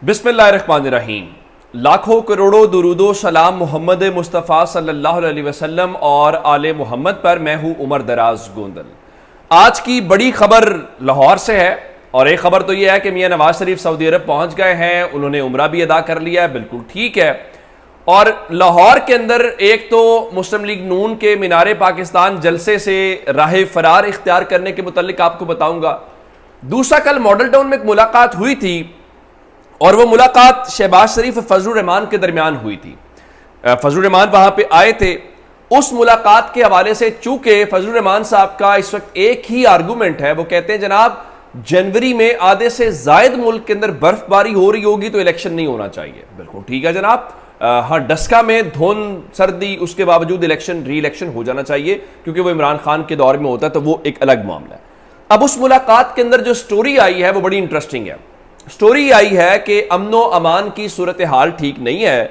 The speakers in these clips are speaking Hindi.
बिस्मिल्लाहिर्रहमानिर्रहीम। लाखों करोड़ों दुरूदो सलाम मोहम्मद मुस्तफ़ा सल्लल्लाहु अलैहि वसल्लम और आले मोहम्मद पर। मैं हूं उमर दराज गोंदल। आज की बड़ी खबर लाहौर से है और एक खबर तो यह है कि मियां नवाज शरीफ सऊदी अरब पहुंच गए हैं, उन्होंने उम्रा भी अदा कर लिया है, बिल्कुल ठीक है। और लाहौर के अंदर एक तो मुस्लिम लीग नून के मीनारे पाकिस्तान जलसे से राह फरार इख्तियार करने के मुतालिक आपको बताऊंगा। दूसरा, कल मॉडल टाउन में एक मुलाकात हुई थी और वो मुलाकात शहबाज शरीफ और फजलुर रहमान के दरमियान हुई थी। फजलुर रहमान वहां पे आए थे। उस मुलाकात के हवाले से चूंकि फजलुर रहमान साहब का इस वक्त एक ही आर्गूमेंट है, वो कहते हैं जनाब जनवरी में आधे से जायद मुल्क के अंदर बर्फबारी हो रही होगी तो इलेक्शन नहीं होना चाहिए। बिल्कुल ठीक है जनाब। हाँ, डस्का में धुंध सर्दी, उसके बावजूद इलेक्शन री इलेक्शन हो जाना चाहिए क्योंकि वो इमरान खान के दौर में होता है, तो वो एक अलग मामला है। अब उस मुलाकात के अंदर जो स्टोरी आई है वो बड़ी इंटरेस्टिंग है। स्टोरी आई है कि अमनो अमान की सूरत हाल ठीक नहीं है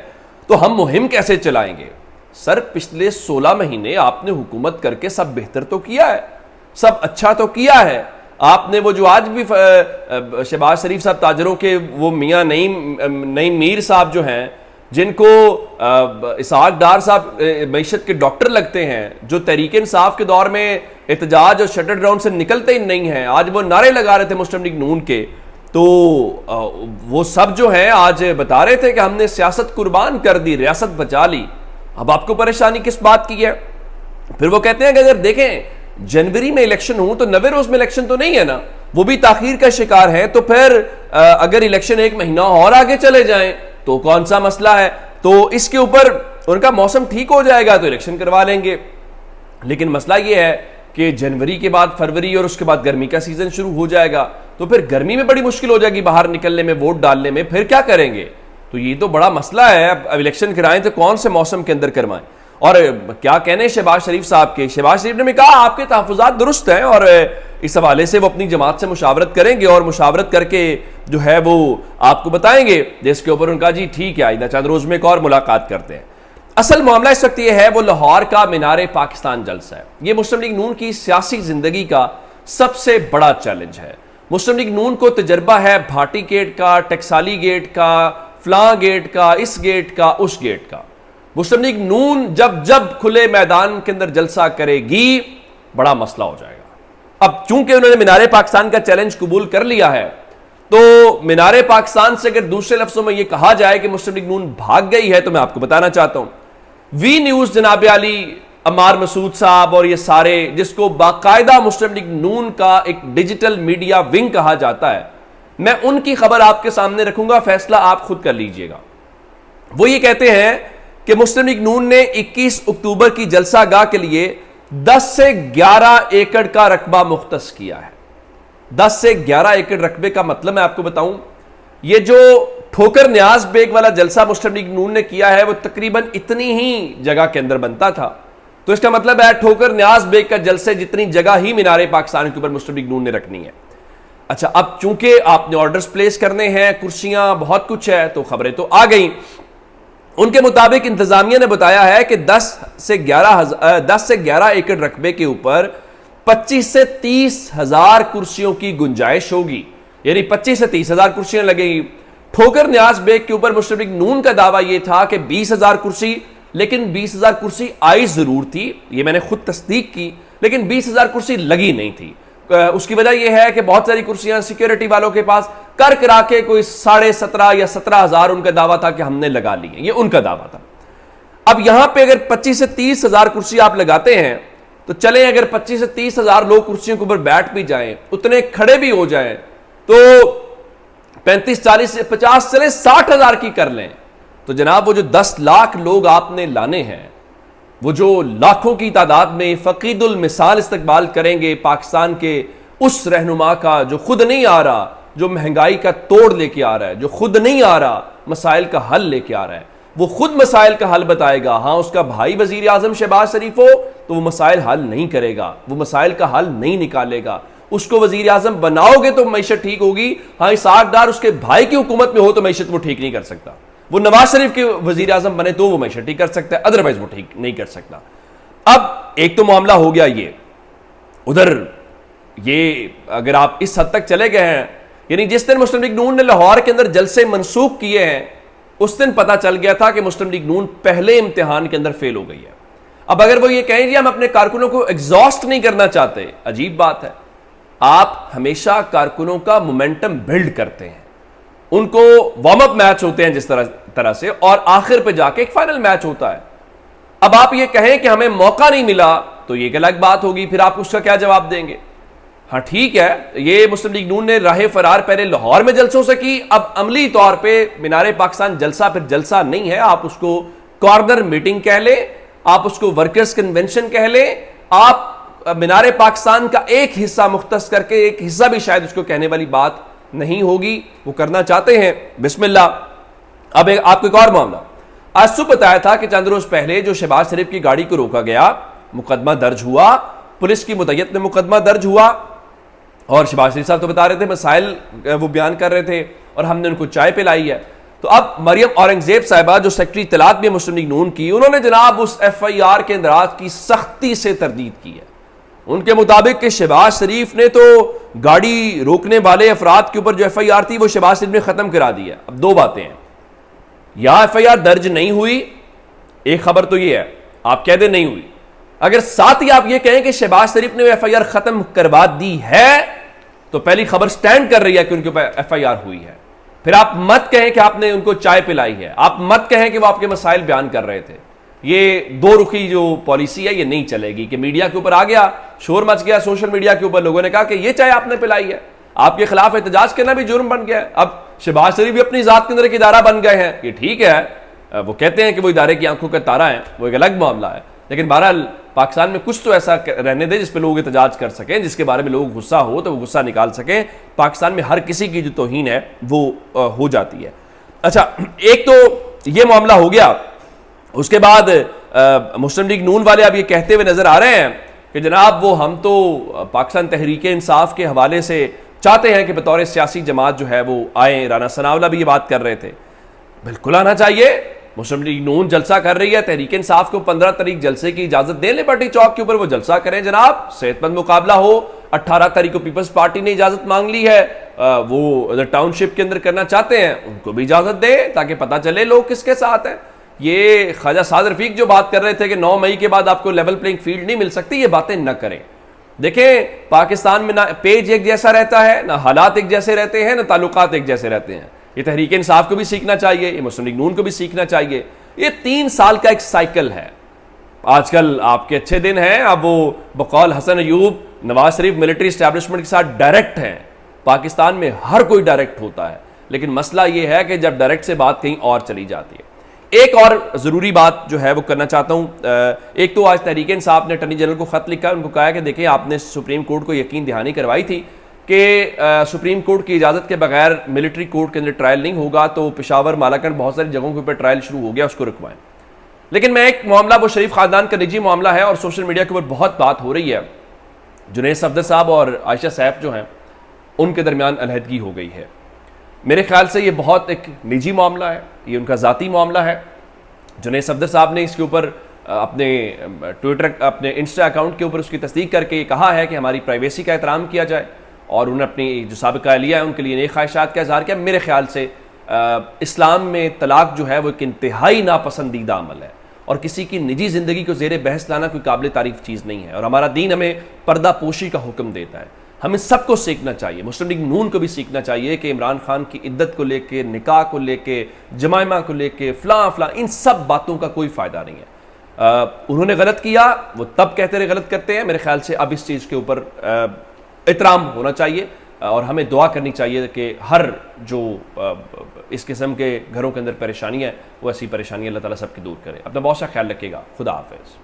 तो हम मुहिम कैसे चलाएंगे। सर, पिछले 16 महीने आपने हुकूमत करके सब बेहतर तो किया है, सब अच्छा तो किया है। आपने वो जो आज भी शहबाज शरीफ साहब ताजरों के वो मियाँ नईम मीर साहब जो हैं, जिनको इसहाक डार साहब मईशत के डॉक्टर लगते हैं, जो तहरीक इंसाफ के दौर में एहतजाज और शटर ग्राउंड से निकलते ही नहीं हैं, आज वो नारे लगा रहे थे मुस्लिम लीग नून के, तो वो सब जो है आज बता रहे थे कि हमने सियासत कुर्बान कर दी, रियासत बचा ली। अब आपको परेशानी किस बात की है? फिर वो कहते हैं कि अगर देखें जनवरी में इलेक्शन हो तो 90 रोज में इलेक्शन तो नहीं है ना, वो भी ताखीर का शिकार है, तो फिर अगर इलेक्शन एक महीना और आगे चले जाएं तो कौन सा मसला है। तो इसके ऊपर उनका मौसम ठीक हो जाएगा तो इलेक्शन करवा लेंगे। लेकिन मसला यह है कि जनवरी के बाद फरवरी और उसके बाद गर्मी का सीजन शुरू हो जाएगा, तो फिर गर्मी में बड़ी मुश्किल हो जाएगी बाहर निकलने में, वोट डालने में, फिर क्या करेंगे। तो ये तो बड़ा मसला है। अब इलेक्शन कराएं तो कौन से मौसम के अंदर करवाएं। और क्या कहने शहबाज शरीफ साहब के, शहबाज शरीफ ने भी कहा आपके तहफ़्फ़ुज़ात दुरुस्त हैं और इस हवाले से वो अपनी जमात से मुशावरत करेंगे और मुशावरत करके जो है वो आपको बताएंगे। जिसके ऊपर उनका जी ठीक है, आइंदा चंद रोज में एक और मुलाकात करते हैं। असल मामला इस वक्त यह है वो लाहौर का मीनारे पाकिस्तान जलसा है। ये मुस्लिम लीग नून की सियासी जिंदगी का सबसे बड़ा चैलेंज है। मुस्लिम लीग नून को तजर्बा है भाटी गेट का, टकसाली गेट का, फलां गेट का, इस गेट का, उस गेट का। मुस्लिम लीग नून जब जब खुले मैदान के अंदर जलसा करेगी बड़ा मसला हो जाएगा। अब चूंकि उन्होंने मीनारे पाकिस्तान का चैलेंज कबूल कर लिया है, तो मीनारे पाकिस्तान से अगर दूसरे लफ्जों में यह कहा जाए कि मुस्लिम लीग नून भाग गई है, तो मैं आपको बताना चाहता हूं वी न्यूज जनाब अली, अमार मसूद साहब और ये सारे, जिसको बाकायदा मुस्लिम लीग नून का एक डिजिटल मीडिया विंग कहा जाता है, मैं उनकी खबर आपके सामने रखूंगा, फैसला आप खुद कर लीजिएगा। वो ये कहते हैं कि मुस्लिम लीग नून ने 21 अक्टूबर की जलसागाह के लिए 10 से 11 एकड़ का रकबा मुख्तस किया है। 10 से 11 एकड़ रकबे का मतलब मैं आपको बताऊं, ये जो ठोकर न्याज बेग वाला जलसा मुस्लिम लीग नून ने किया है वो तकरीबन इतनी ही जगह के अंदर बनता था। तो इसका मतलब है ठोकर न्याज बेग का जलसे जितनी जगह ही मीनारे पाकिस्तान के ऊपर मुस्लिम लीग नून ने रखनी है। अच्छा, अब चूंकि आपने ऑर्डर्स प्लेस करने हैं, कुर्सियां बहुत कुछ है, तो खबरें तो आ गई। उनके मुताबिक इंतजामिया ने बताया है कि 10 से 11 एकड़ रकबे के ऊपर 25 से 30 हजार कुर्सियों की गुंजाइश होगी, यानी 25 से 30 हजार कुर्सियां लगेगी। ठोकर न्याज बेग के ऊपर मुस्लिम लीग नून का दावा यह था कि 20,000 कुर्सी, लेकिन 20,000 कुर्सी आई जरूर थी, ये मैंने खुद तस्दीक की, लेकिन 20,000 कुर्सी लगी नहीं थी। उसकी वजह यह है कि बहुत सारी कुर्सियां सिक्योरिटी वालों के पास कर करा के कोई 17.5 या 17,000 उनका दावा था कि हमने लगा ली है, ये उनका दावा था। अब यहां पे अगर 25 से 30 हजार कुर्सी आप लगाते हैं तो चले, अगर 25 से 30 हजार लोग कुर्सियों के ऊपर बैठ भी जाएं, उतने खड़े भी हो जाएं, तो 35, 40, 50 चले 60,000 की कर लें, तो जनाब वो जो 10 लाख लोग आपने लाने हैं, वो जो लाखों की तादाद में फकीदुल मिसाल इस्तकबाल करेंगे पाकिस्तान के उस रहनुमा का जो खुद नहीं आ रहा, जो महंगाई का तोड़ लेके आ रहा है, जो खुद नहीं आ रहा मसाइल का हल लेके आ रहा है, वो खुद मसाइल का हल बताएगा। हाँ, उसका भाई वजीर आजम शहबाज शरीफ हो तो वो मसाइल हल नहीं करेगा, वो मसाइल का हल नहीं निकालेगा। उसको वजीर आजम बनाओगे तो मैशत ठीक होगी। हाँ, इसहाक डार उसके भाई की हुकूमत में हो तो मैशत वो ठीक नहीं कर सकता। वो नवाज शरीफ के वजीर आजम बने तो वो मैशत ठीक कर सकता है, अदरवाइज वो ठीक नहीं कर सकता। अब एक तो मामला हो गया ये। उधर ये अगर आप इस हद तक चले गए हैं यानी जिस दिन मुस्लिम लीग नून ने लाहौर के अंदर जलसे मनसूख किए हैं, उस दिन पता चल गया था कि मुस्लिम लीग नून पहले इम्तिहान के अंदर फेल हो गई है। अब अगर वो ये कहें जी हम अपने कारकुनों को एग्जॉस्ट नहीं करना चाहते, अजीब बात है। आप हमेशा कारकुनों का मोमेंटम बिल्ड करते हैं, उनको वार्म अप मैच होते हैं जिस तरह से, और आखिर पे जाके एक फाइनल मैच होता है। अब आप ये कहें कि हमें मौका नहीं मिला तो ये एक अलग बात होगी, फिर आप उसका क्या जवाब देंगे? हाँ ठीक है, ये मुस्लिम लीग नून ने राह फरार पहले लाहौर में जलसों से की, अब अमली तौर पे मीनारे पाकिस्तान जलसा फिर जलसा नहीं है, आप उसको कॉर्नर मीटिंग कह ले, आप उसको वर्कर्स कन्वेंशन कह ले, आप मीनारे पाकिस्तान का एक हिस्सा मुख्तस करके एक हिस्सा भी शायद उसको कहने वाली बात नहीं होगी, वो करना चाहते हैं, बिस्मिल्लाह। अब आपको एक और मामला, आज सुबह बताया था कि चंद रोज पहले जो शहबाज शरीफ की गाड़ी को रोका गया, मुकदमा दर्ज हुआ, पुलिस की मुद्दत में मुकदमा दर्ज हुआ, और शहबाज शरीफ साहब तो बता रहे थे, मसाइल वो बयान कर रहे थे और हमने उनको चाय पिलाई है। तो अब मरियम औरंगजेब साहिबा जो सेक्रेटरी इत्तलात भी मुस्लिम लीग नून की, उन्होंने जनाब उस FIR के इंदराज की सख्ती से तरदीद की है। उनके मुताबिक कि शहबाज शरीफ ने तो गाड़ी रोकने वाले अफराद के ऊपर जो FIR थी वो शहबाज शरीफ ने खत्म करा दी है। अब दो बातें हैं, या FIR दर्ज नहीं हुई, एक खबर तो ये है, आप कह दें नहीं हुई, अगर साथ ही आप ये कहें कि शहबाज शरीफ ने FIR खत्म करवा दी है तो पहली खबर स्टैंड कर रही है कि उनके ऊपर FIR हुई है। फिर आप मत कहें कि आपने उनको चाय पिलाई है, आप मत कहें कि वो आपके मसाइल बयान कर रहे थे। ये दो रुखी जो पॉलिसी है ये नहीं चलेगी कि मीडिया के ऊपर आ गया, शोर मच गया सोशल मीडिया के ऊपर, लोगों ने कहा कि ये चाय आपने पिलाई है, आपके खिलाफ एहतजाज करना भी जुर्म बन गया है। अब शहबाज शरीफ भी अपनी जात के अंदर एक इदारा बन गए हैं, ये ठीक है, वो कहते हैं कि वो इदारे की आंखों का तारा है, वो एक अलग मामला है, लेकिन बहरहाल पाकिस्तान में कुछ तो ऐसा रहने दे जिस पे लोग एहतजाज कर सकें, जिसके बारे में लोग गुस्सा हो तो वो गुस्सा निकाल सकें। पाकिस्तान में हर किसी की जो तौहीन है वो हो जाती है। अच्छा, एक तो ये मामला हो गया, उसके बाद मुस्लिम लीग नून वाले अब ये कहते हुए नजर आ रहे हैं कि जनाब वो हम तो पाकिस्तान तहरीक इंसाफ के हवाले से चाहते हैं कि बतौर सियासी जमात जो है वो आए। राना सनावला भी ये बात कर रहे थे, बिल्कुल आना चाहिए। मुस्लिम लीग नून जलसा कर रही है, तहरीक इंसाफ को 15 तारीख जलसे की इजाजत दे, लिबर्टी चौक के ऊपर वो जलसा करें जनाब, सेहतमंद मुकाबला हो। 18 तारीख को पीपल्स पार्टी ने इजाजत मांग ली है, वो टाउनशिप के अंदर करना चाहते हैं, उनको भी इजाजत दे ताकि पता चले लोग किसके साथ हैं। ये ख्वाजा साद रफीक जो बात कर रहे थे कि 9 मई के बाद आपको लेवल प्लेइंग फील्ड नहीं मिल सकती, ये बातें न करें। देखें, पाकिस्तान में ना पेज एक जैसा रहता है, ना हालात एक जैसे रहते हैं, ना ताल्लुकात एक जैसे रहते हैं। ये तहरीक इंसाफ को भी सीखना चाहिए, ये मुस्लिम लीग नून को भी सीखना चाहिए। ये 3 साल का एक साइकिल है। आजकल आपके अच्छे दिन हैं, अब वो बकौल हसन अयूब नवाज शरीफ मिलिट्री एस्टैब्लिशमेंट के साथ डायरेक्ट हैं। पाकिस्तान में हर कोई डायरेक्ट होता है, लेकिन मसला ये है कि जब डायरेक्ट से बात कहीं और चली जाती है। एक और ज़रूरी बात जो है वो करना चाहता हूँ। एक तो आज तहरीक इंसाफ ने अटॉर्नी जनरल को ख़त लिखा, उनको कहा कि देखिए आपने सुप्रीम कोर्ट को यकीन दहानी करवाई थी कि सुप्रीम कोर्ट की इजाज़त के बगैर मिलिट्री कोर्ट के अंदर ट्रायल नहीं होगा, तो पेशावर मालाकंड बहुत सारी जगहों के ऊपर ट्रायल शुरू हो गया, उसको रुकवाएं। लेकिन मैं एक मामला, वो शरीफ ख़ानदान का निजी मामला है और सोशल मीडिया के ऊपर बहुत बात हो रही है। जुनैद सफदर साहब और आयशा सैफ जो हैं उनके दरमियान अलहदगी हो गई है। मेरे ख्याल से ये बहुत एक निजी मामला है, ये उनका ज़ाती मामला है। जुनैद सफदर साहब ने इसके ऊपर अपने ट्विटर, अपने इंस्टा अकाउंट के ऊपर उसकी तस्दीक करके कहा है कि हमारी प्राइवेसी का एहतराम किया जाए, और उन्होंने अपनी जो साबिका लिया है उनके लिए नई ख्वाहिशात का इज़हार किया। मेरे ख्याल से इस्लाम में तलाक जो है वो एक इंतहाई नापसंदीदा अमल है, और किसी की निजी ज़िंदगी को ज़ेर बहस लाना कोई काबिल तारीफ़ चीज़ नहीं है, और हमारा दीन हमें पर्दा पोशी का हुक्म देता है। हमें सबको सीखना चाहिए, मुस्लिम लीग नून को भी सीखना चाहिए कि इमरान खान की इद्दत को लेके, निकाह को लेके, जमाइमा को लेके, फ़लाँ इन सब बातों का कोई फ़ायदा नहीं है। उन्होंने गलत किया, वो तब कहते रहे गलत करते हैं। मेरे ख्याल से अब इस चीज़ के ऊपर एहतराम होना चाहिए, और हमें दुआ करनी चाहिए कि हर जो इस किस्म के घरों के अंदर परेशानी है वो ऐसी परेशानी अल्लाह ताला सबकी दूर करे। अपना बहुत सा ख्याल रखिएगा। खुदा हाफिज़।